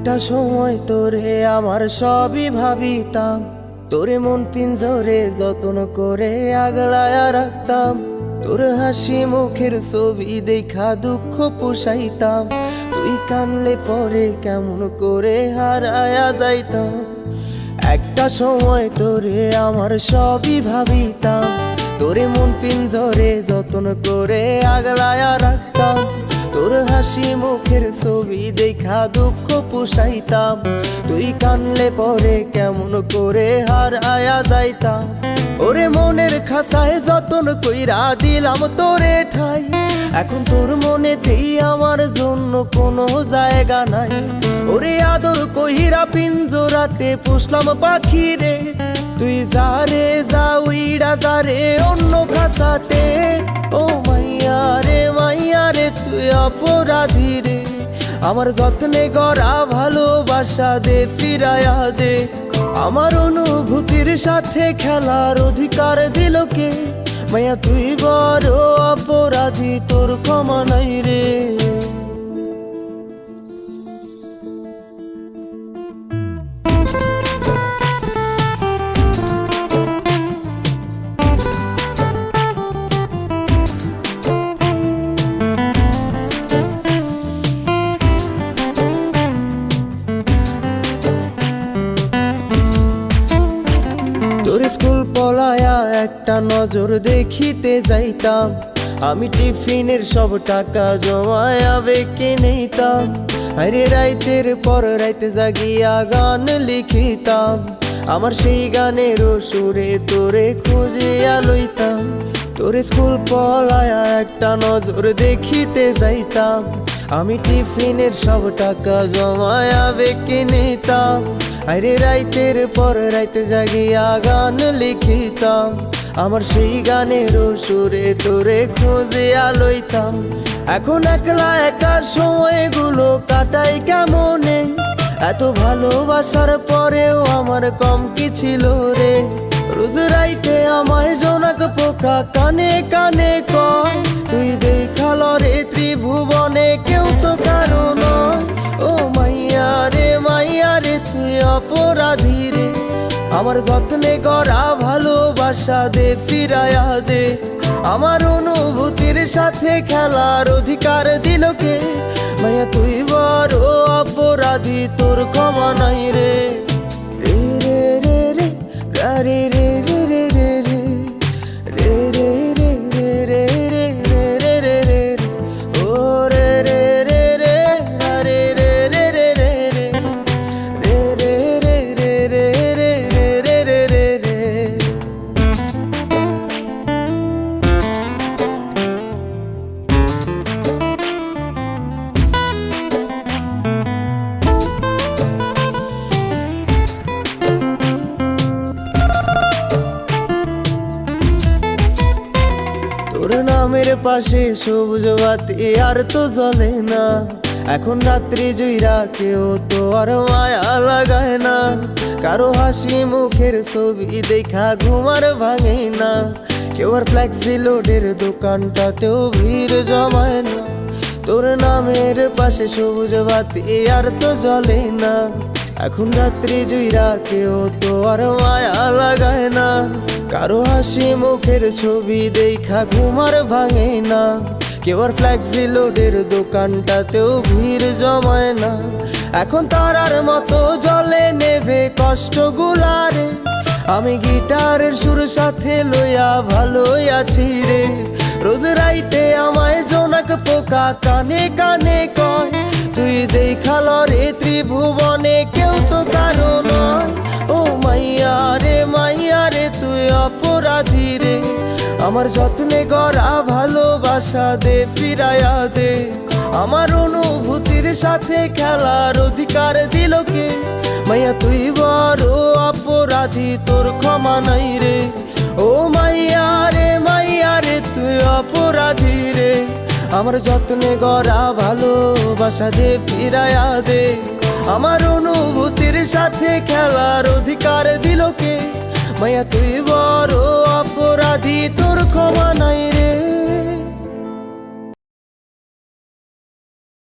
একটা সময় তোরে আমার সবই ভাবিতাম, তোরে মন পিঞ্জরে যত্ন করে আগলায়া রাখতাম। তোর হাসি মুখের ছবি দেখা দুঃখ পুষাইতাম, তুই কানলে পরে কেমন করে হারায়া যাইতাম। একটা সময় তোরে আমার সবই ভাবিতাম, তোরে মন পিঞ্জরে যত্ন করে আগলায়া রাখতাম। তোর হাসি মুখের ছবি দেখা দুঃখ পুষাইতাম, তুই কানলে পরে কেমন করে হারায়া যাইতাম। ওরে মনের খাঁচায় যতন কইরা দিলাম তোরে ঠাই, এখন তোর মনেতেই আমার জন্য কোনো জায়গা নাই। ওরে আদর কইরা পিঞ্জরাতে পুষলাম পাখি রে, তুই যারে যা উইড়া যারে অন্য খাঁচাতে। ও মাইয়া রে তুই অপরাধী রে, আমার যত্নে গড়া ভালোবাসা দে ফিরায়া দে। আমার অনুভূতির সাথে খেলার অধিকার দিল কে? মাইয়া তুই বড় অপরাধী, তোর ক্ষমা নাই রে। তোর স্কুল পলায়া একটা নজর দেখিতে যাইতাম, আমি টিফিনের সব টাকা জমায়া বেঁকে নিতাম। আরে রাইতের পর রাইতে জাগিয়া গান লিখিতাম, আমার সেই গানের সুরে তোরে খুঁজিয়া লইতাম। তোর স্কুল পলায়া একটা নজর দেখিতে যাইতাম, আমি টিফিনের সব টাকা জমায়া বেঁকে নিতাম। আরে রাইতের পর রাইতে জাগিয়া গান লিখিতাম, আমার সেই গানের সুরে তোরে খুঁজিয়া লইতাম। এখন একলা একা সময়গুলো কাটাই কেমনে, এত ভালোবাসার পরেও আমার কম কি ছিল রে। রোজ রাইতে আমায় জোনাক পোকা কানে কানে কয়, তুই দেখাল রে ত্রিভুবনে কেউ তো কারো নয়। ও মাইয়া রে তুই অপরাধী রে, আমার যত্নে গড়া ভালোবাসা দে ফিরায়া দে। আমার অনুভূতির সাথে খেলার অধিকার দিল কে? মাইয়া তুই বড় অপরাধী, তোর ক্ষমা নাই রে। রে রে রে রে রে রে রে রে রে রে রে রে রে রে রে রে রে ও রে রে রে রে রে রে রে রে রে রে রে রে রে রে রে রে। তোর নামের পাশে সবুজ বাতি আর তো জ্বলে না, এখন রাত্রি জুইরা কেউ তো আর মায়া লাগায় না। কারো হাসি মুখের ছবি দেখা ঘুমার ভাঙে না, কেউ আর ফ্লেক্সি লোডের দোকানটাতেও ভিড় জমায় না। তোর নামের পাশে সবুজ বাতি আর তো জ্বলে না, এখন রাত্রি জুইরা কেউ তো আর মায়া লাগায় না। কারো হাসি মুখের ছবি দেখা ঘুমার ভাঙে না, কেউ আর ফ্লেক্সি লোডের দোকানটাতেও ভিড় জমায় না। এখন তারার মতো জলে নেবে কষ্টগুলারে, আমি গিটারের সুর সাথে লইয়া ভালোই আছি রে। রোজ রাইতে আমায় জোনাক পোকা কানে কানে কয়, তুই দেখাল রে ত্রিভুবনে কেউ তো কারো নয়। ও মাইয়া রে তুই অপরাধী রে, আমার যত্নে গড়া ভালোবাসা দে ফিরায়া দে। আমার অনুভূতির সাথে খেলার অধিকার দিল কে? মাইয়া তুই বড় অপরাধী, তোর ক্ষমা নাই রে। ও মাইয়া রে তুই অপরাধী রে, আমার যত্নে গড়া ভালোবাসা দে ফিরায়া দে। আমার অনুভূতির সাথে খেলার অধিকার দিল কে? মাইয়া তুই বড় অপরাধী, তোর ক্ষমা